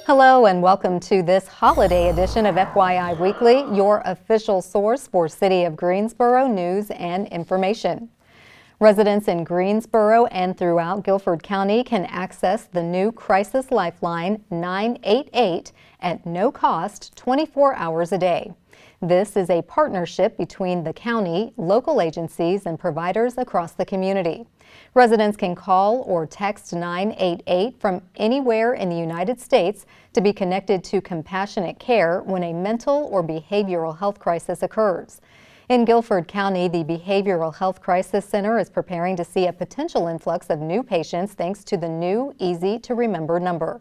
Hello and welcome to this holiday edition of FYI Weekly, your official source for City of Greensboro news and information. Residents in Greensboro and throughout Guilford County can access the new Crisis Lifeline 988 at no cost 24 hours a day. This is a partnership between the county, local agencies, and providers across the community. Residents can call or text 988 from anywhere in the United States to be connected to compassionate care when a mental or behavioral health crisis occurs. In Guilford County, the Behavioral Health Crisis Center is preparing to see a potential influx of new patients thanks to the new, easy-to-remember number.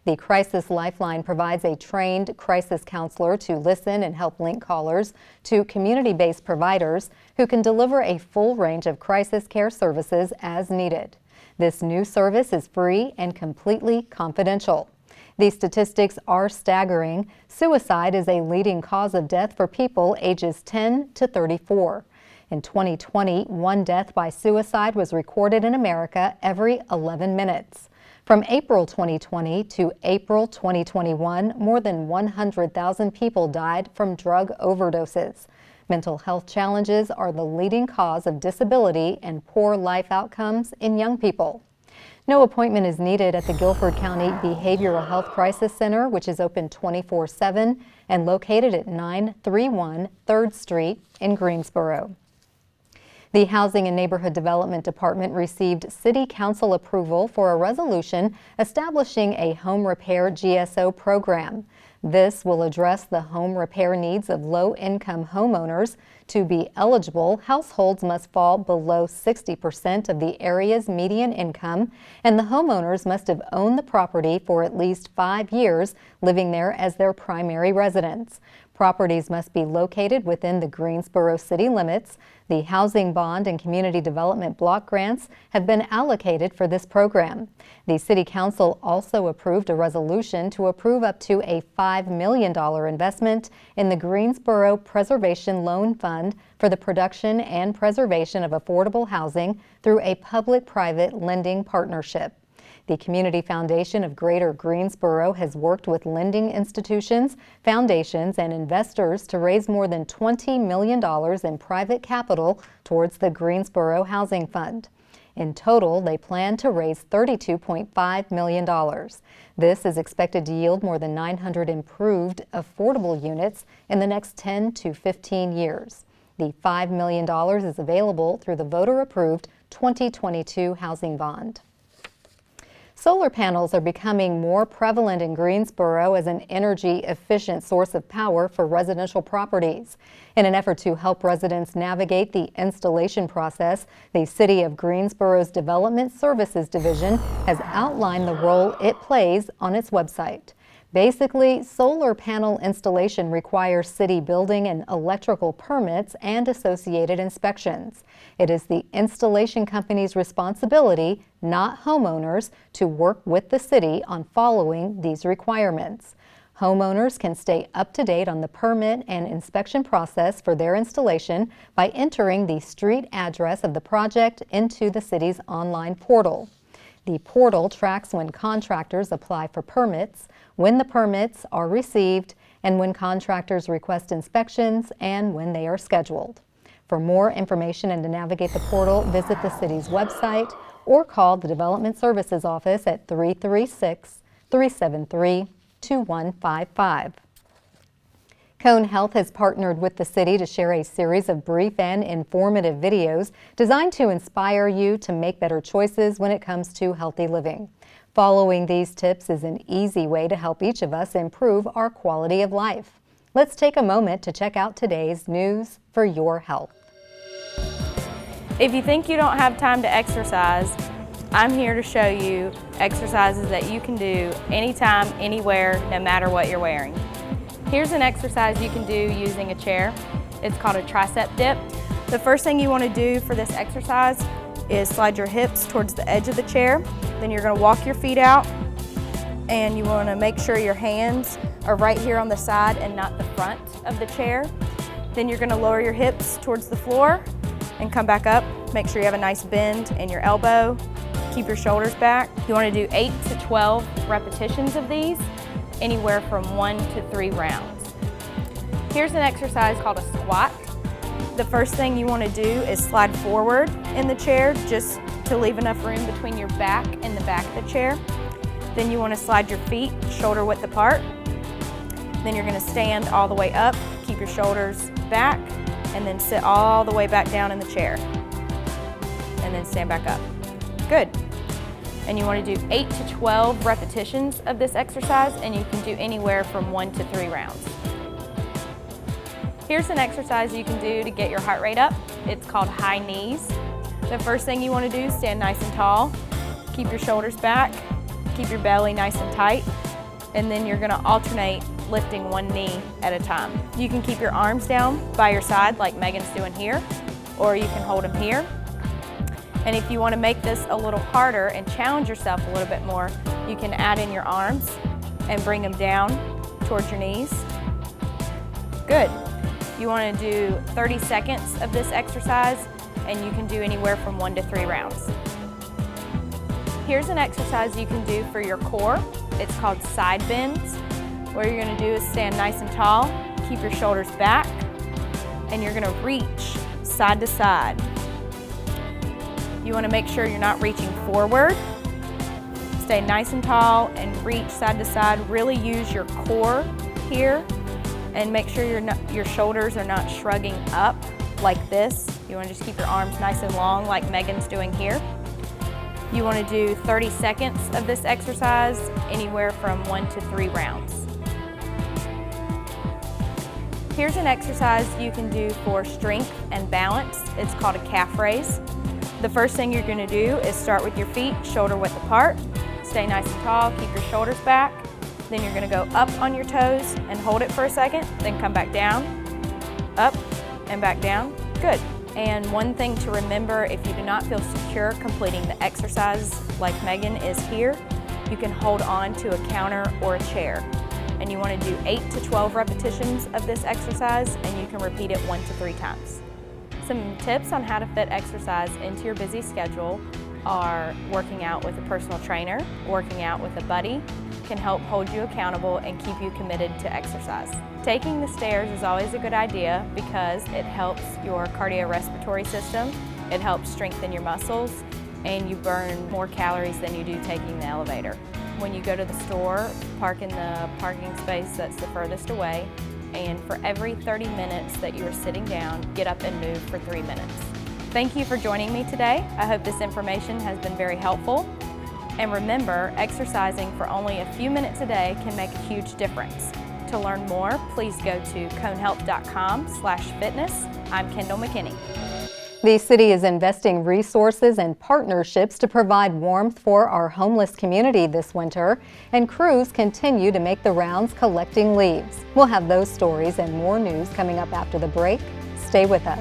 The Crisis Lifeline provides a trained crisis counselor to listen and help link callers to community-based providers who can deliver a full range of crisis care services as needed. This new service is free and completely confidential. These statistics are staggering. Suicide is a leading cause of death for people ages 10 to 34. In 2020, one death by suicide was recorded in America every 11 minutes. From April 2020 to April 2021, more than 100,000 people died from drug overdoses. Mental health challenges are the leading cause of disability and poor life outcomes in young people. No appointment is needed at the Guilford County Behavioral Health Crisis Center, which is open 24/7 and located at 931 3rd Street in Greensboro. The Housing and Neighborhood Development Department received City Council approval for a resolution establishing a home repair GSO program. This will address the home repair needs of low-income homeowners. To be eligible, households must fall below 60% of the area's median income, and the homeowners must have owned the property for at least 5 years, living there as their primary residence. Properties must be located within the Greensboro city limits. The Housing Bond and Community Development Block grants have been allocated for this program. The City Council also approved a resolution to approve up to a $5 million investment in the Greensboro Preservation Loan Fund for the production and preservation of affordable housing through a public-private lending partnership. The Community Foundation of Greater Greensboro has worked with lending institutions, foundations, and investors to raise more than $20 million in private capital towards the Greensboro Housing Fund. In total, they plan to raise $32.5 million. This is expected to yield more than 900 improved, affordable units in the next 10 to 15 years. The $5 million is available through the voter-approved 2022 Housing Bond. Solar panels are becoming more prevalent in Greensboro as an energy-efficient source of power for residential properties. In an effort to help residents navigate the installation process, the City of Greensboro's Development Services Division has outlined the role it plays on its website. Basically, solar panel installation requires city building and electrical permits and associated inspections. It is the installation company's responsibility, not homeowners, to work with the city on following these requirements. Homeowners can stay up to date on the permit and inspection process for their installation by entering the street address of the project into the city's online portal. The portal tracks when contractors apply for permits, when the permits are received, and when contractors request inspections and when they are scheduled. For more information and to navigate the portal, visit the city's website or call the Development Services Office at 336-373-2155. Cone Health has partnered with the city to share a series of brief and informative videos designed to inspire you to make better choices when it comes to healthy living. Following these tips is an easy way to help each of us improve our quality of life. Let's take a moment to check out today's news for your health. If you think you don't have time to exercise, I'm here to show you exercises that you can do anytime, anywhere, no matter what you're wearing. Here's an exercise you can do using a chair. It's called a tricep dip. The first thing you want to do for this exercise is slide your hips towards the edge of the chair. Then you're going to walk your feet out and you want to make sure your hands are right here on the side and not the front of the chair. Then you're going to lower your hips towards the floor and come back up. Make sure you have a nice bend in your elbow. Keep your shoulders back. You want to do 8 to 12 repetitions of these, anywhere from 1 to 3 rounds. Here's an exercise called a squat. The first thing you want to do is slide forward in the chair just to leave enough room between your back and the back of the chair. Then you want to slide your feet shoulder width apart. Then you're going to stand all the way up, keep your shoulders back, and then sit all the way back down in the chair. And then stand back up. Good. And you want to do 8 to 12 repetitions of this exercise, and you can do anywhere from 1 to 3 rounds. Here's an exercise you can do to get your heart rate up. It's called high knees. The first thing you want to do is stand nice and tall. Keep your shoulders back. Keep your belly nice and tight. And then you're going to alternate lifting one knee at a time. You can keep your arms down by your side like Megan's doing here, or you can hold them here. And if you want to make this a little harder and challenge yourself a little bit more, you can add in your arms and bring them down towards your knees. Good. You want to do 30 seconds of this exercise, and you can do anywhere from 1 to 3 rounds. Here's an exercise you can do for your core. It's called side bends. What you're going to do is stand nice and tall, keep your shoulders back, and you're going to reach side to side. You want to make sure you're not reaching forward. Stay nice and tall and reach side to side. Really use your core here, and make sure your shoulders are not shrugging up like this. You want to just keep your arms nice and long like Megan's doing here. You want to do 30 seconds of this exercise, anywhere from 1 to 3 rounds. Here's an exercise you can do for strength and balance. It's called a calf raise. The first thing you're going to do is start with your feet shoulder width apart. Stay nice and tall, keep your shoulders back. Then you're going to go up on your toes and hold it for a second, then come back down, up and back down. Good. And one thing to remember, if you do not feel secure completing the exercise like Megan is here, you can hold on to a counter or a chair. And you want to do 8 to 12 repetitions of this exercise, and you can repeat it 1 to 3 times. Some tips on how to fit exercise into your busy schedule are working out with a personal trainer, working out with a buddy can help hold you accountable and keep you committed to exercise. Taking the stairs is always a good idea because it helps your cardiorespiratory system, it helps strengthen your muscles, and you burn more calories than you do taking the elevator. When you go to the store, park in the parking space that's the furthest away, and for every 30 minutes that you are sitting down, get up and move for 3 minutes. Thank you for joining me today. I hope this information has been very helpful. And remember, exercising for only a few minutes a day can make a huge difference. To learn more, please go to conehealth.com/fitness. I'm Kendall McKinney. The city is investing resources and partnerships to provide warmth for our homeless community this winter, and crews continue to make the rounds collecting leaves. We'll have those stories and more news coming up after the break. Stay with us.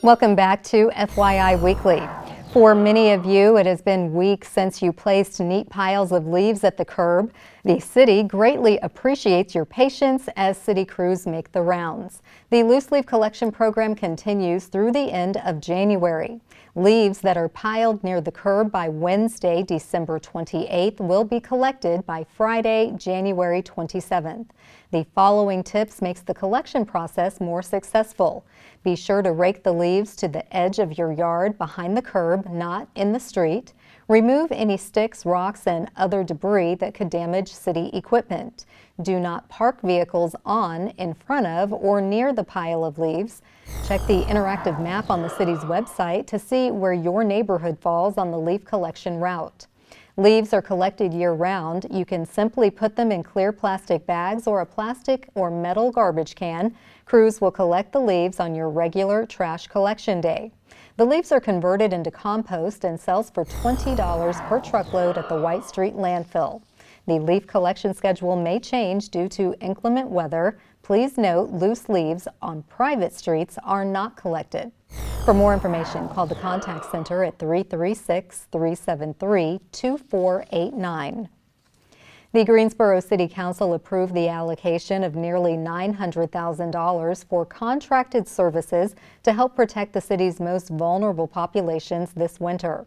Welcome back to FYI Weekly. For many of you, it has been weeks since you placed neat piles of leaves at the curb. The city greatly appreciates your patience as city crews make the rounds. The loose leaf collection program continues through the end of January. Leaves that are piled near the curb by Wednesday, December 28th will be collected by Friday, January 27th. The following tips makes the collection process more successful. Be sure to rake the leaves to the edge of your yard behind the curb, not in the street. Remove any sticks, rocks, and other debris that could damage city equipment. Do not park vehicles on, in front of, or near the pile of leaves. Check the interactive map on the city's website to see where your neighborhood falls on the leaf collection route. Leaves are collected year-round. You can simply put them in clear plastic bags or a plastic or metal garbage can. Crews will collect the leaves on your regular trash collection day. The leaves are converted into compost and sells for $20 per truckload at the White Street landfill. The leaf collection schedule may change due to inclement weather, Please note loose leaves on private streets are not collected. For more information, call the contact center at 336-373-2489. The Greensboro City Council approved the allocation of nearly $900,000 for contracted services to help protect the city's most vulnerable populations this winter.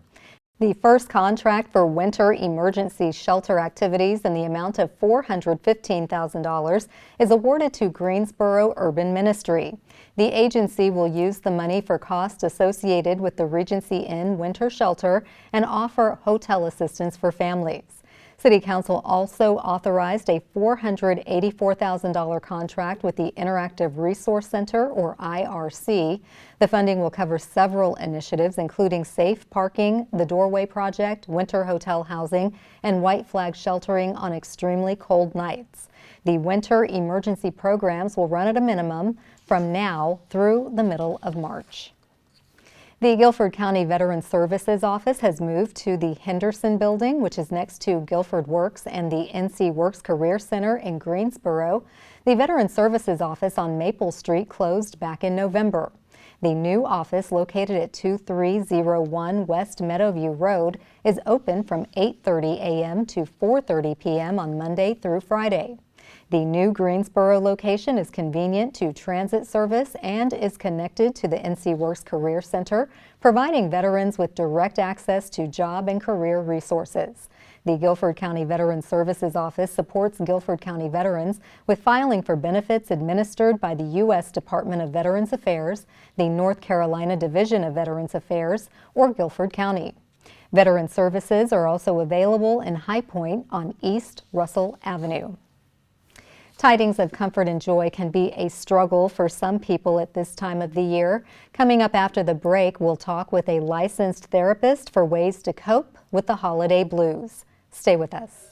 The first contract for winter emergency shelter activities in the amount of $415,000 is awarded to Greensboro Urban Ministry. The agency will use the money for costs associated with the Regency Inn winter shelter and offer hotel assistance for families. City Council also authorized a $484,000 contract with the Interactive Resource Center, or IRC. The funding will cover several initiatives, including safe parking, the Doorway Project, winter hotel housing, and white flag sheltering on extremely cold nights. The winter emergency programs will run at a minimum from now through the middle of March. The Guilford County Veteran Services Office has moved to the Henderson Building, which is next to Guilford Works and the NC Works Career Center in Greensboro. The Veteran Services Office on Maple Street closed back in November. The new office, located at 2301 West Meadowview Road, is open from 8:30 a.m. to 4:30 p.m. on Monday through Friday. The new Greensboro location is convenient to transit service and is connected to the NC Works Career Center, providing veterans with direct access to job and career resources. The Guilford County Veteran Services Office supports Guilford County veterans with filing for benefits administered by the U.S. Department of Veterans Affairs, the North Carolina Division of Veterans Affairs, or Guilford County. Veteran services are also available in High Point on East Russell Avenue. Tidings of comfort and joy can be a struggle for some people at this time of the year. Coming up after the break, we'll talk with a licensed therapist for ways to cope with the holiday blues. Stay with us.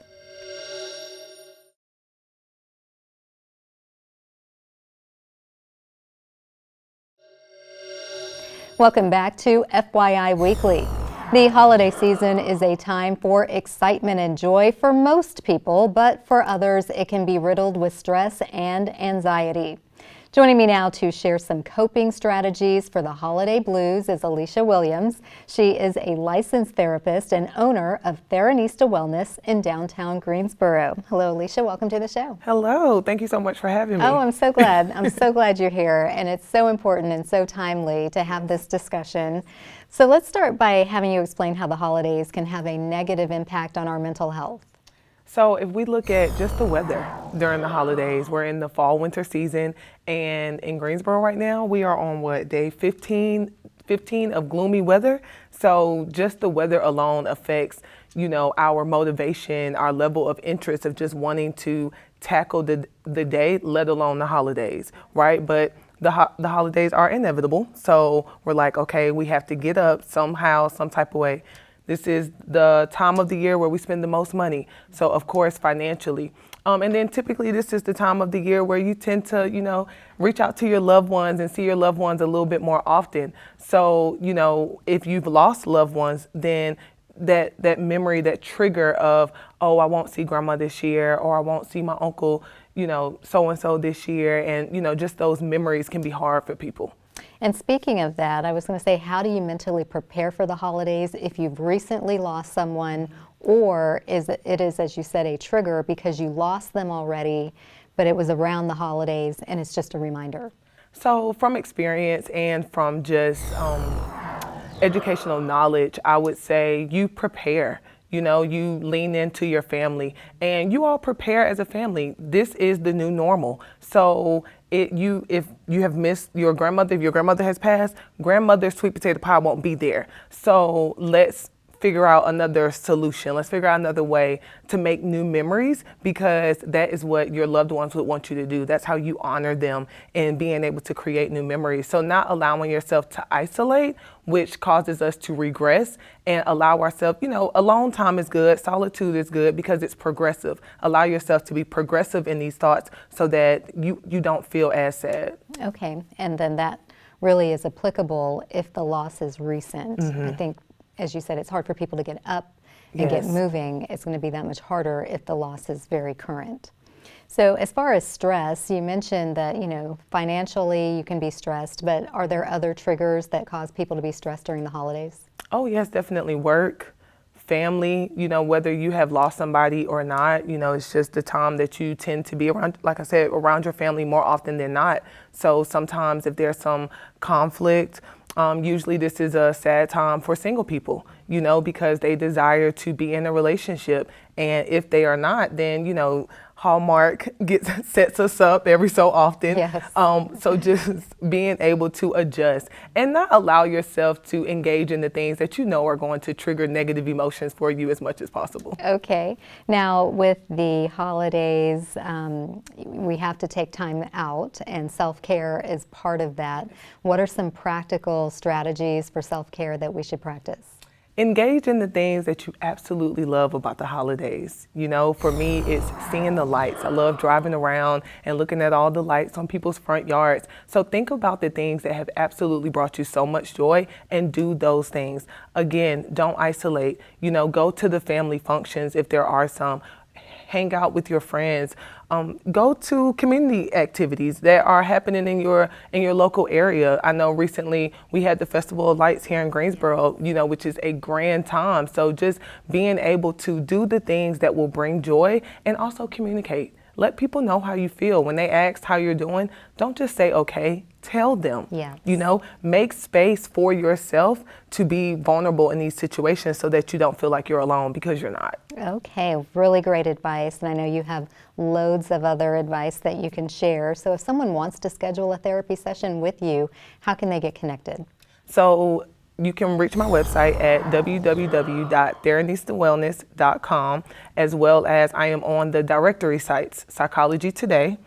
Welcome back to FYI Weekly. The holiday season is a time for excitement and joy for most people, but for others it can be riddled with stress and anxiety. Joining me now to share some coping strategies for the holiday blues is Alicia Williams. She is a licensed therapist and owner of Theranista Wellness in downtown Greensboro. Hello, Alicia. Welcome to the show. Hello. Thank you so much for having me. Oh, I'm so glad. I'm so glad you're here, and it's so important and so timely to have this discussion. So let's start by having you explain how the holidays can have a negative impact on our mental health. So if we look at just the weather during the holidays, we're in the fall winter season, and in Greensboro right now, we are on day 15 of gloomy weather. So just the weather alone affects, our motivation, our level of interest of just wanting to tackle the day, let alone the holidays, right? But the holidays are inevitable. So we're like, okay, we have to get up somehow, some type of way. This is the time of the year where we spend the most money. So of course, financially. And then typically this is the time of the year where you tend to, reach out to your loved ones and see your loved ones a little bit more often. So, if you've lost loved ones, then that memory, that trigger of, oh, I won't see grandma this year, or I won't see my uncle, so-and-so this year. And, just those memories can be hard for people. And speaking of that, I was going to say, how do you mentally prepare for the holidays if you've recently lost someone, or it is, as you said, a trigger because you lost them already, but it was around the holidays and it's just a reminder? So from experience and from just educational knowledge, I would say you prepare. You lean into your family and you all prepare as a family. This is the new normal. So if you have missed your grandmother, if your grandmother has passed, grandmother's sweet potato pie won't be there. So let's figure out another solution. Let's figure out another way to make new memories, because that is what your loved ones would want you to do. That's how you honor them and being able to create new memories. So not allowing yourself to isolate, which causes us to regress, and allow ourselves, alone time is good, solitude is good because it's progressive. Allow yourself to be progressive in these thoughts so that you don't feel as sad. Okay, and then that really is applicable if the loss is recent. I think, as you said, it's hard for people to get up and get moving. It's going to be that much harder if the loss is very current. So as far as stress, you mentioned that, financially you can be stressed, but are there other triggers that cause people to be stressed during the holidays? Oh, yes, definitely. Work, family, whether you have lost somebody or not, it's just the time that you tend to be around, like I said, around your family more often than not. So sometimes if there's some conflict, usually this is a sad time for single people, because they desire to be in a relationship. And if they are not, then, Hallmark sets us up every so often. Yes. So just being able to adjust and not allow yourself to engage in the things that are going to trigger negative emotions for you as much as possible. Okay. Now, with the holidays, we have to take time out, and self-care is part of that. What are some practical strategies for self-care that we should practice? Engage in the things that you absolutely love about the holidays. For me, it's seeing the lights. I love driving around and looking at all the lights on people's front yards. So think about the things that have absolutely brought you so much joy and do those things. Again, don't isolate. Go to the family functions if there are some. Hang out with your friends. Go to community activities that are happening in your local area. I know recently we had the Festival of Lights here in Greensboro, which is a grand time. So just being able to do the things that will bring joy and also communicate. Let people know how you feel. When they ask how you're doing, don't just say okay, tell them. Yes. Make space for yourself to be vulnerable in these situations so that you don't feel like you're alone, because you're not. Okay, really great advice. And I know you have loads of other advice that you can share. So if someone wants to schedule a therapy session with you, how can they get connected? So you can reach my website at www.theranistawellness.com, as well as I am on the directory sites, Psychology Today,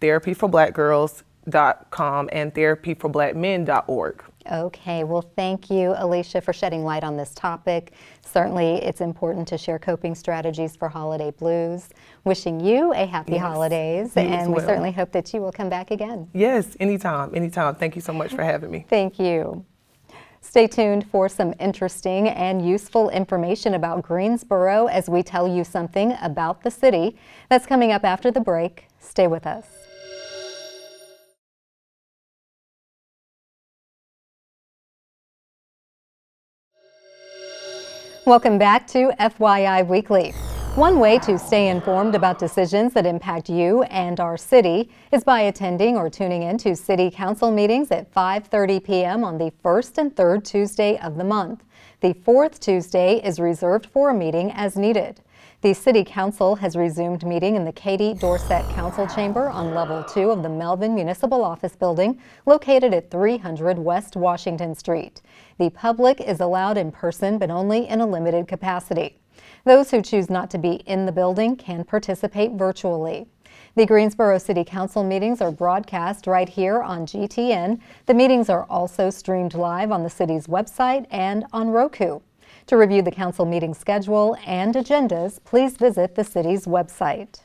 therapyforblackgirls.com, and therapyforblackmen.org. Okay, well, thank you, Alicia, for shedding light on this topic. Certainly, it's important to share coping strategies for holiday blues. Wishing you a happy holidays, and we certainly hope that you will come back again. Yes, anytime. Thank you so much for having me. Thank you. Stay tuned for some interesting and useful information about Greensboro as we tell you something about the city. That's coming up after the break. Stay with us. Welcome back to FYI Weekly. One way to stay informed about decisions that impact you and our city is by attending or tuning in to City Council meetings at 5:30 p.m. on the first and third Tuesday of the month. The fourth Tuesday is reserved for a meeting as needed. The City Council has resumed meeting in the Katie Dorset Council Chamber on Level 2 of the Melvin Municipal Office Building, located at 300 West Washington Street. The public is allowed in person, but only in a limited capacity. Those who choose not to be in the building can participate virtually. The Greensboro City Council meetings are broadcast right here on GTN. The meetings are also streamed live on the city's website and on Roku. To review the council meeting schedule and agendas, please visit the city's website.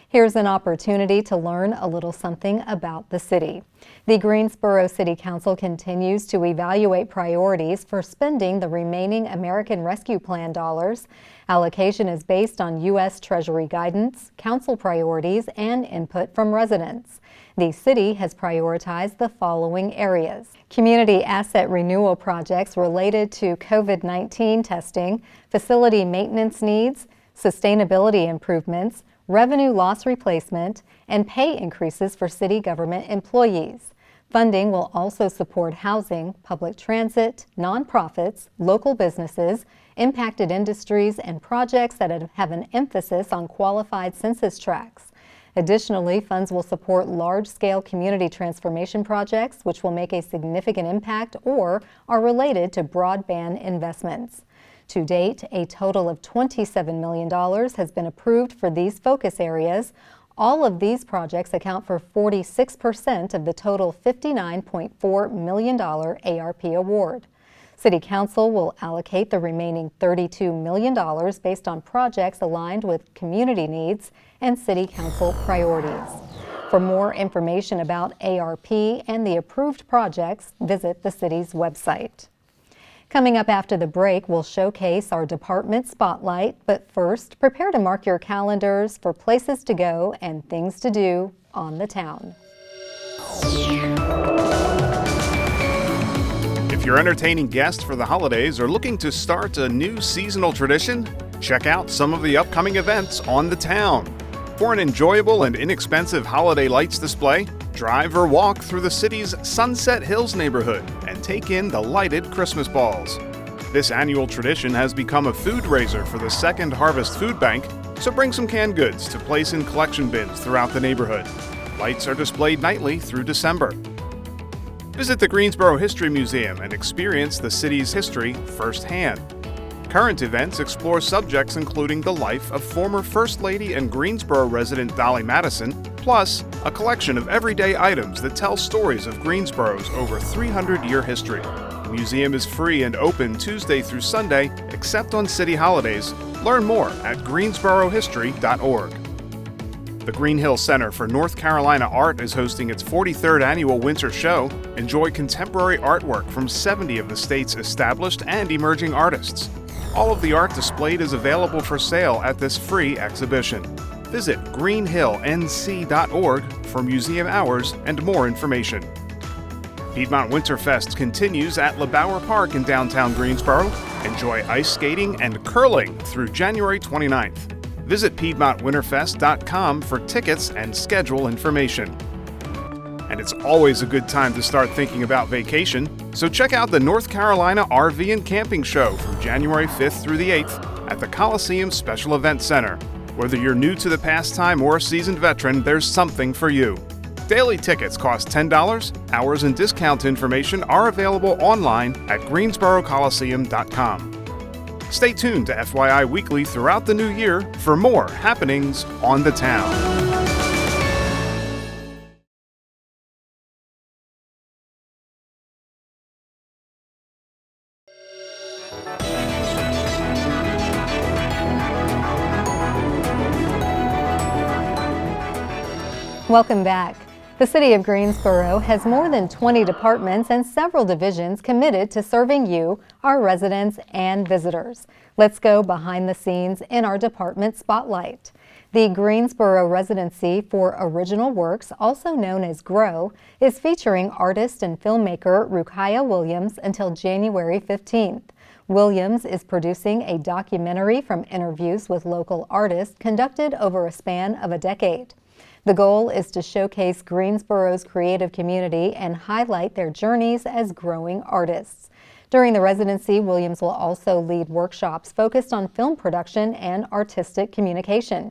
Here's an opportunity to learn a little something about the city. The Greensboro City Council continues to evaluate priorities for spending the remaining American Rescue Plan dollars. Allocation is based on U.S. Treasury guidance, council priorities, and input from residents. The city has prioritized the following areas: community asset renewal projects related to COVID-19 testing, facility maintenance needs, sustainability improvements, revenue loss replacement, and pay increases for city government employees. Funding will also support housing, public transit, nonprofits, local businesses, impacted industries, and projects that have an emphasis on qualified census tracts. Additionally, funds will support large-scale community transformation projects which will make a significant impact or are related to broadband investments. To date, a total of $27 million has been approved for these focus areas. All of these projects account for 46% of the total $59.4 million ARP award. City Council will allocate the remaining $32 million based on projects aligned with community needs and City Council priorities. For more information about ARP and the approved projects, visit the city's website. Coming up after the break, we'll showcase our department spotlight, but first, prepare to mark your calendars for places to go and things to do on the town. If you're entertaining guests for the holidays or looking to start a new seasonal tradition, check out some of the upcoming events on the town. For an enjoyable and inexpensive holiday lights display, drive or walk through the city's Sunset Hills neighborhood and take in the lighted Christmas balls. This annual tradition has become a food raiser for the Second Harvest Food Bank, so bring some canned goods to place in collection bins throughout the neighborhood. Lights are displayed nightly through December. Visit the Greensboro History Museum and experience the city's history firsthand. Current events explore subjects including the life of former First Lady and Greensboro resident Dolly Madison, plus a collection of everyday items that tell stories of Greensboro's over 300-year history. The museum is free and open Tuesday through Sunday, except on city holidays. Learn more at greensborohistory.org. The Green Hill Center for North Carolina Art is hosting its 43rd annual winter show. Enjoy contemporary artwork from 70 of the state's established and emerging artists. All of the art displayed is available for sale at this free exhibition. Visit greenhillnc.org for museum hours and more information. Piedmont Winterfest continues at LeBauer Park in downtown Greensboro. Enjoy ice skating and curling through January 29th. Visit PiedmontWinterfest.com for tickets and schedule information. And it's always a good time to start thinking about vacation, so check out the North Carolina RV and Camping Show from January 5th through the 8th at the Coliseum Special Event Center. Whether you're new to the pastime or a seasoned veteran, there's something for you. Daily tickets cost $10. Hours and discount information are available online at GreensboroColiseum.com. Stay tuned to FYI Weekly throughout the new year for more happenings on the town. Welcome back. The City of Greensboro has more than 20 departments and several divisions committed to serving you, our residents and visitors. Let's go behind the scenes in our department spotlight. The Greensboro Residency for Original Works, also known as GROW, is featuring artist and filmmaker Rukiah Williams until January 15th. Williams is producing a documentary from interviews with local artists conducted over a span of a decade. The goal is to showcase Greensboro's creative community and highlight their journeys as growing artists. During the residency, Williams will also lead workshops focused on film production and artistic communication.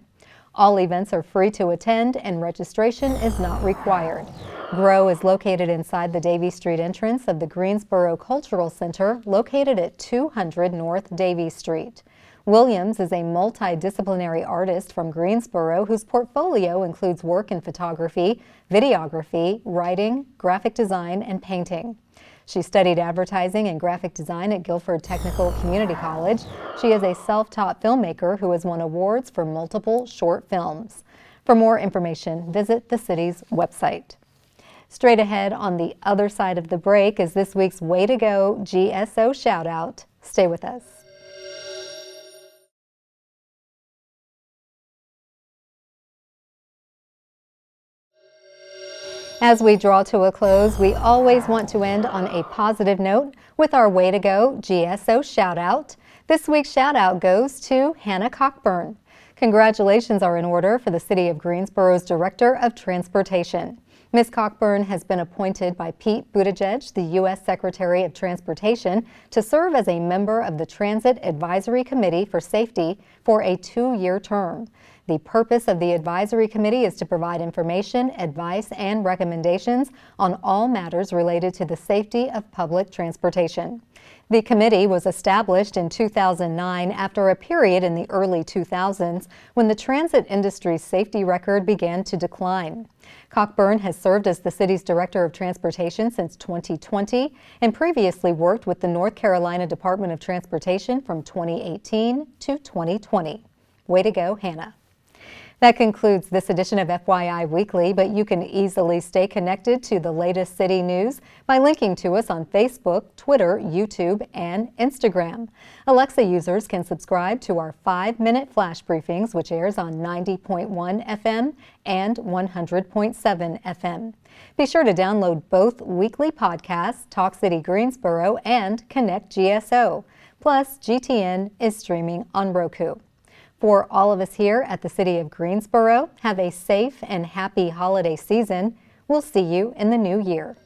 All events are free to attend and registration is not required. GROW is located inside the Davie Street entrance of the Greensboro Cultural Center, located at 200 North Davie Street. Williams is a multidisciplinary artist from Greensboro whose portfolio includes work in photography, videography, writing, graphic design, and painting. She studied advertising and graphic design at Guilford Technical Community College. She is a self-taught filmmaker who has won awards for multiple short films. For more information, visit the city's website. Straight ahead on the other side of the break is this week's Way to Go GSO shout out. Stay with us. As we draw to a close, we always want to end on a positive note with our Way to Go GSO shout out. This week's shout out goes to Hannah Cockburn. Congratulations are in order for the City of Greensboro's Director of Transportation. Ms. Cockburn has been appointed by Pete Buttigieg, the U.S. Secretary of Transportation, to serve as a member of the Transit Advisory Committee for Safety for a 2-year term. The purpose of the advisory committee is to provide information, advice, and recommendations on all matters related to the safety of public transportation. The committee was established in 2009 after a period in the early 2000s when the transit industry's safety record began to decline. Cockburn has served as the city's Director of Transportation since 2020 and previously worked with the North Carolina Department of Transportation from 2018 to 2020. Way to go, Hannah. That concludes this edition of FYI Weekly, but you can easily stay connected to the latest city news by linking to us on Facebook, Twitter, YouTube, and Instagram. Alexa users can subscribe to our 5-minute flash briefings, which airs on 90.1 FM and 100.7 FM. Be sure to download both weekly podcasts, Talk City Greensboro and Connect GSO. Plus, GTN is streaming on Roku. For all of us here at the City of Greensboro, have a safe and happy holiday season. We'll see you in the new year.